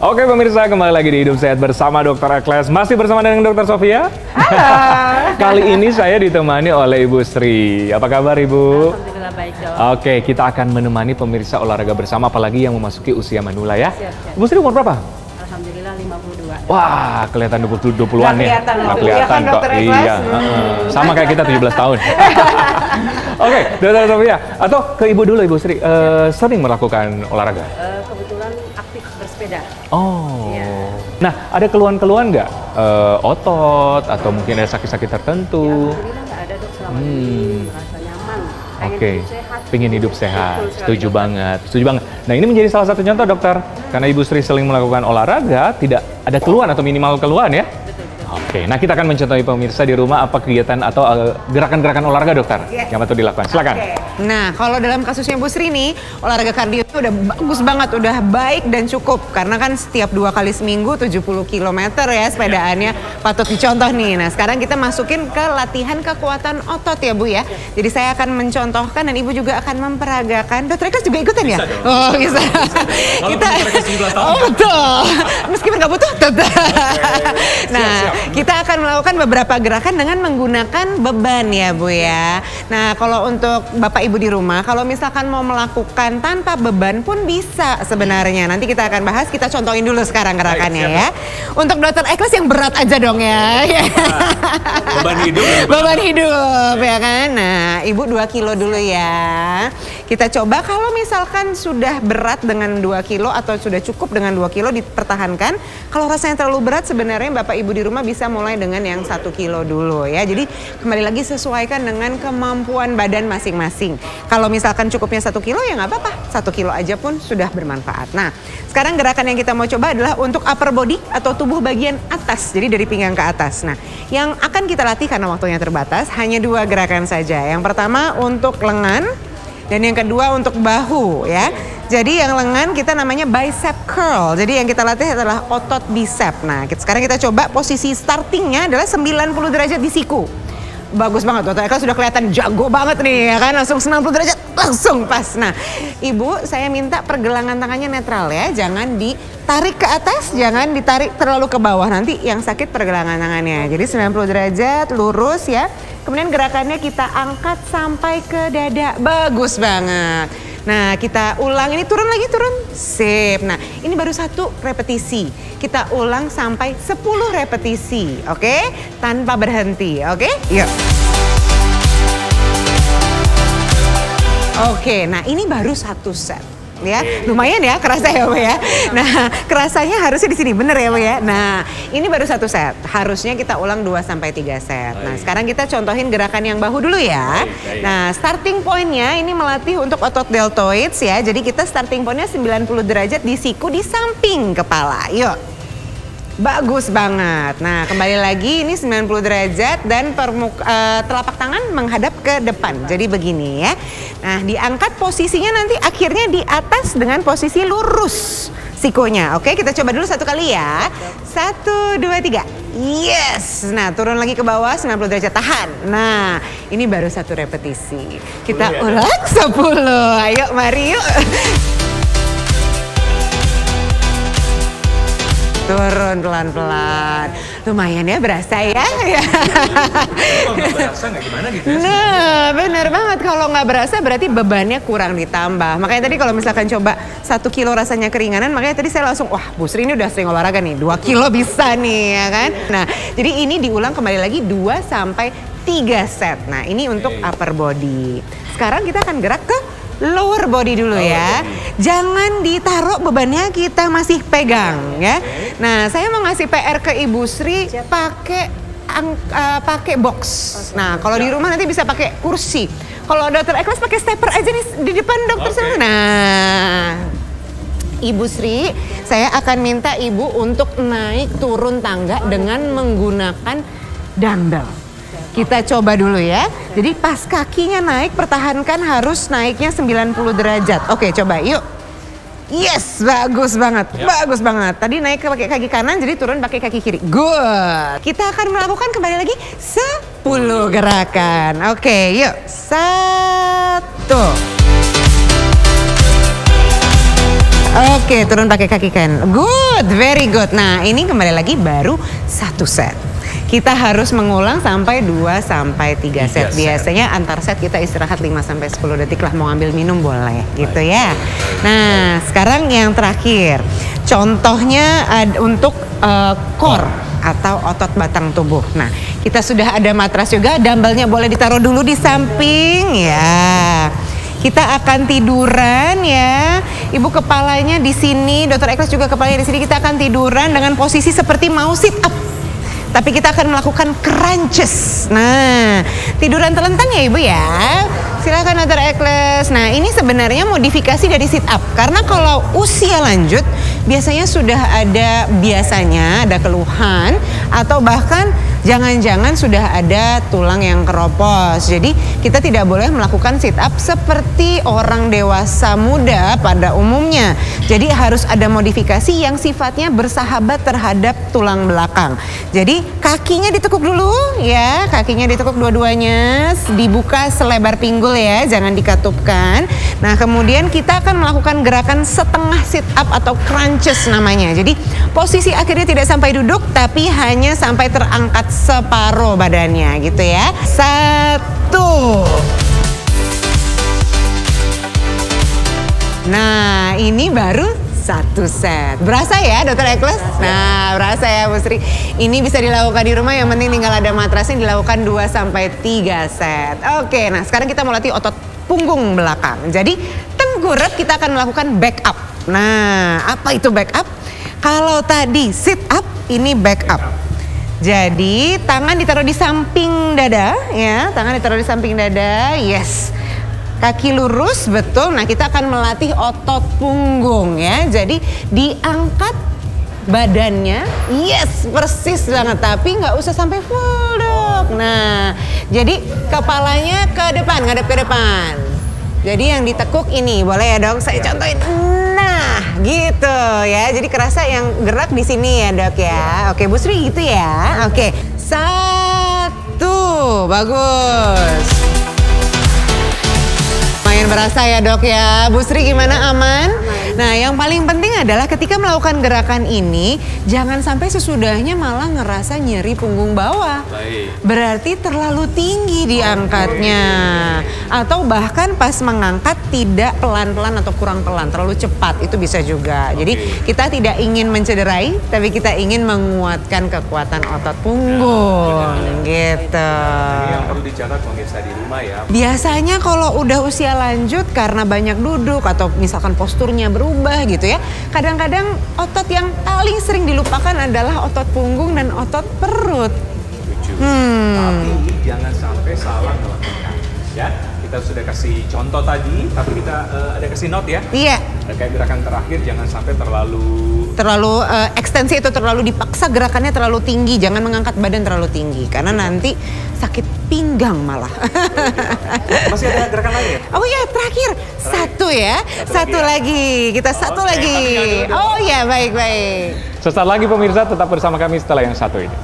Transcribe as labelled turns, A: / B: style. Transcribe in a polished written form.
A: Oke pemirsa, kembali lagi di Hidup Sehat bersama Dr. Ekles. Masih bersama dengan Dr. Sofia.
B: Halo.
A: Kali ini saya ditemani oleh Ibu Sri. Apa kabar Ibu?
B: Alhamdulillah baik dok.
A: Oke, kita akan menemani pemirsa olahraga bersama, apalagi yang memasuki usia manula ya.
B: Siap.
A: Ibu Sri umur berapa?
B: Alhamdulillah 52.
A: Wah, kelihatan 20-an ya.
B: Nggak
A: Kelihatan
B: kelihatan
A: kok.
B: Dr. Ekles.
A: Iya, sama kayak kita 17 tahun. Oke, Dr. Sofia. Atau ke Ibu dulu Ibu Sri, sering melakukan olahraga?
B: Kebetulan aktif bersepeda.
A: Oh,
B: Iya.
A: Nah ada keluhan-keluhan nggak? Otot atau mungkin ada sakit-sakit tertentu?
B: Alhamdulillah nggak ada dok, selama ini merasa nyaman.
A: Oke, pengen hidup sehat,
B: Betul sekali,
A: setuju
B: Dok.
A: banget, setuju banget. Nah ini menjadi salah satu contoh dokter, karena Ibu Sri sering melakukan olahraga, tidak ada keluhan atau minimal keluhan ya?
B: Betul.
A: Oke, nah kita akan mencontohi pemirsa di rumah apa kegiatan atau gerakan-gerakan olahraga dokter yang patut dilakukan. Silakan.
C: Nah, kalau dalam kasusnya Bu Sri nih, olahraga kardio itu udah bagus banget, udah baik dan cukup. Karena kan setiap 2 kali seminggu 70 km ya sepedaannya, patut dicontoh nih. Nah, sekarang kita masukin ke latihan kekuatan otot ya Bu ya. Jadi saya akan mencontohkan dan Ibu juga akan memperagakan. Dr. Ekles juga ikutan ya?
A: Bisa dong.
C: Oh bisa. Kita, oh betul. Meskipun nggak butuh, tetap. Nah, kita akan melakukan beberapa gerakan dengan menggunakan beban ya Bu ya. Nah, kalau untuk Bapak Ibu di rumah, kalau misalkan mau melakukan tanpa beban pun bisa sebenarnya. Nanti kita akan bahas, kita contohin dulu sekarang gerakannya ya. Untuk Dr. Ekles yang berat aja dong ya.
A: Beban hidup.
C: Beban hidup ya kan. Nah, Ibu 2 kilo dulu ya. Kita coba kalau misalkan sudah berat dengan 2 kilo atau sudah cukup dengan 2 kilo dipertahankan. Kalau rasanya terlalu berat sebenarnya Bapak Ibu di rumah bisa mulai dengan yang 1 kilo dulu ya. Jadi kembali lagi sesuaikan dengan kemampuan badan masing-masing. Kalau misalkan cukupnya 1 kilo ya nggak apa-apa. 1 kilo aja pun sudah bermanfaat. Nah, sekarang gerakan yang kita mau coba adalah untuk upper body atau tubuh bagian atas. Jadi dari pinggang ke atas. Nah, yang akan kita latih karena waktunya terbatas hanya 2 gerakan saja. Yang pertama untuk lengan dan yang kedua untuk bahu ya. Jadi yang lengan kita namanya bicep curl. Jadi yang kita latih adalah otot bicep. Nah, sekarang kita coba posisi startingnya adalah 90 derajat di siku. Bagus banget, Dr. Ekles sudah kelihatan jago banget nih ya kan, langsung 90 derajat, langsung pas. Nah, Ibu saya minta pergelangan tangannya netral ya, jangan ditarik ke atas, jangan ditarik terlalu ke bawah, nanti yang sakit pergelangan tangannya. Jadi 90 derajat, lurus ya, kemudian gerakannya kita angkat sampai ke dada, bagus banget. Nah, kita ulang, ini turun lagi, turun, sip. Nah, ini baru 1 repetisi. Kita ulang sampai 10 repetisi, oke? Tanpa berhenti, oke? Yuk. Oke, nah ini baru 1 set. Ya, lumayan ya, kerasa ya Bu ya. Nah, kerasanya harusnya di sini, bener ya Bu ya. Nah, ini baru 1 set. Harusnya kita ulang 2-3 set. Nah, sekarang kita contohin gerakan yang bahu dulu ya. Nah, starting pointnya ini melatih untuk otot deltoids ya. Jadi kita starting pointnya 90 derajat di siku di samping kepala. Yuk. Bagus banget. Nah, kembali lagi ini 90 derajat dan telapak tangan menghadap ke depan. Jadi begini ya. Nah, diangkat posisinya nanti akhirnya di atas dengan posisi lurus sikunya. Oke, kita coba dulu 1 kali ya. 1, 2, 3. Yes. Nah, turun lagi ke bawah 90 derajat, tahan. Nah, ini baru 1 repetisi. Kita ulang 10. Ayo, mari yuk. Turun pelan-pelan. Lumayan ya, berasa ya.
A: Kalau nggak berasa nggak gimana gitu ya?
C: Nah, bener banget. Kalau nggak berasa berarti bebannya kurang ditambah. Makanya tadi kalau misalkan coba 1 kilo rasanya keringanan, makanya tadi saya langsung, wah Bu Sri ini udah sering olahraga nih, 2 kilo bisa nih ya kan. Nah, jadi ini diulang kembali lagi 2-3 set. Nah, ini untuk upper body. Sekarang kita akan gerak ke lower body dulu ya. Jangan ditaruh bebannya, kita masih pegang ya. Nah, saya mau ngasih PR ke Ibu Sri pakai box. Nah, kalau di rumah nanti bisa pakai kursi. Kalau Dr. Ekles pakai stepper aja nih di depan dokter. Nah, Ibu Sri, saya akan minta Ibu untuk naik turun tangga dengan menggunakan dumbbell. Kita coba dulu ya. Jadi pas kakinya naik, pertahankan harus naiknya 90 derajat. Oke, coba yuk. Yes, bagus banget. Bagus banget. Tadi naik ke pakai kaki kanan, jadi turun pakai kaki kiri. Good. Kita akan melakukan kembali lagi 10 gerakan. Oke, yuk. 1. Oke, turun pakai kaki kanan. Good, very good. Nah, ini kembali lagi baru 1 set. Kita harus mengulang sampai 2 sampai 3 set. Biasanya antar set kita istirahat 5 sampai 10 detik lah, mau ambil minum boleh gitu ya. Nah, sekarang yang terakhir. Contohnya untuk core atau otot batang tubuh. Nah, kita sudah ada matras juga, dumbbellnya boleh ditaruh dulu di samping ya. Kita akan tiduran ya. Ibu kepalanya di sini, Dokter Ekles juga kepalanya di sini. Kita akan tiduran dengan posisi seperti mau sit up. Tapi kita akan melakukan crunches. Nah, tiduran telentang ya Ibu ya. Silakan Dokter Ekles. Nah, ini sebenarnya modifikasi dari sit up. Karena kalau usia lanjut biasanya sudah ada keluhan atau bahkan jangan-jangan sudah ada tulang yang keropos. Jadi kita tidak boleh melakukan sit up seperti orang dewasa muda pada umumnya. Jadi harus ada modifikasi yang sifatnya bersahabat terhadap tulang belakang. Jadi kakinya ditekuk dulu ya, kakinya ditekuk dua-duanya, dibuka selebar pinggul ya, jangan dikatupkan. Nah, kemudian kita akan melakukan gerakan setengah sit up atau crunches namanya. Jadi posisi akhirnya tidak sampai duduk tapi hanya sampai terangkat separuh badannya gitu ya. 1. Nah, ini baru 1 set. Berasa ya Dokter Ekles? Nah, berasa ya Bu Sri. Ini bisa dilakukan di rumah, yang penting tinggal ada matrasnya, dilakukan 2 sampai 3 set. Oke, nah sekarang kita mau latih otot punggung belakang. Jadi tengkurap kita akan melakukan back up. Nah, apa itu back up? Kalau tadi sit up, ini back up. Jadi tangan ditaruh di samping dada ya, tangan ditaruh di samping dada, yes. Kaki lurus, betul. Nah, kita akan melatih otot punggung ya. Jadi diangkat badannya, yes, persis banget. Tapi nggak usah sampai full dok. Nah, jadi kepalanya ke depan, ngadep ke depan. Jadi yang ditekuk ini, boleh ya dok? Saya contohin. Nah, gitu ya. Jadi kerasa yang gerak di sini ya dok ya. Oke, Bu Sri gitu ya. Oke, 1, bagus. Lumayan berasa ya dok ya. Bu Sri gimana, aman? Nah, yang paling penting adalah ketika melakukan gerakan ini jangan sampai sesudahnya malah ngerasa nyeri punggung bawah. Berarti terlalu tinggi diangkatnya. Atau bahkan pas mengangkat tidak pelan-pelan atau kurang pelan, terlalu cepat, itu bisa juga. Jadi kita tidak ingin mencederai, tapi kita ingin menguatkan kekuatan otot punggung gitu.
A: Ini yang perlu dicatat pemirsa di rumah ya.
C: Biasanya kalau udah usia lanjut karena banyak duduk atau misalkan posturnya berubah gitu ya, kadang-kadang otot yang paling sering dilupakan adalah otot punggung dan otot perut.
A: Tapi jangan sampai salah melakukan ya. Kita sudah kasih contoh tadi, tapi kita ada kasih note ya. Iya. Kayak gerakan terakhir jangan sampai terlalu
C: ekstensi atau terlalu dipaksa, gerakannya terlalu tinggi. Jangan mengangkat badan terlalu tinggi karena nanti sakit pinggang malah.
A: Masih ada gerakan lain ya?
C: Oh iya, terakhir. 1 ya. Satu lagi. Kita satu lagi. Oh iya, baik-baik.
A: Sesaat lagi pemirsa, tetap bersama kami setelah yang satu ini.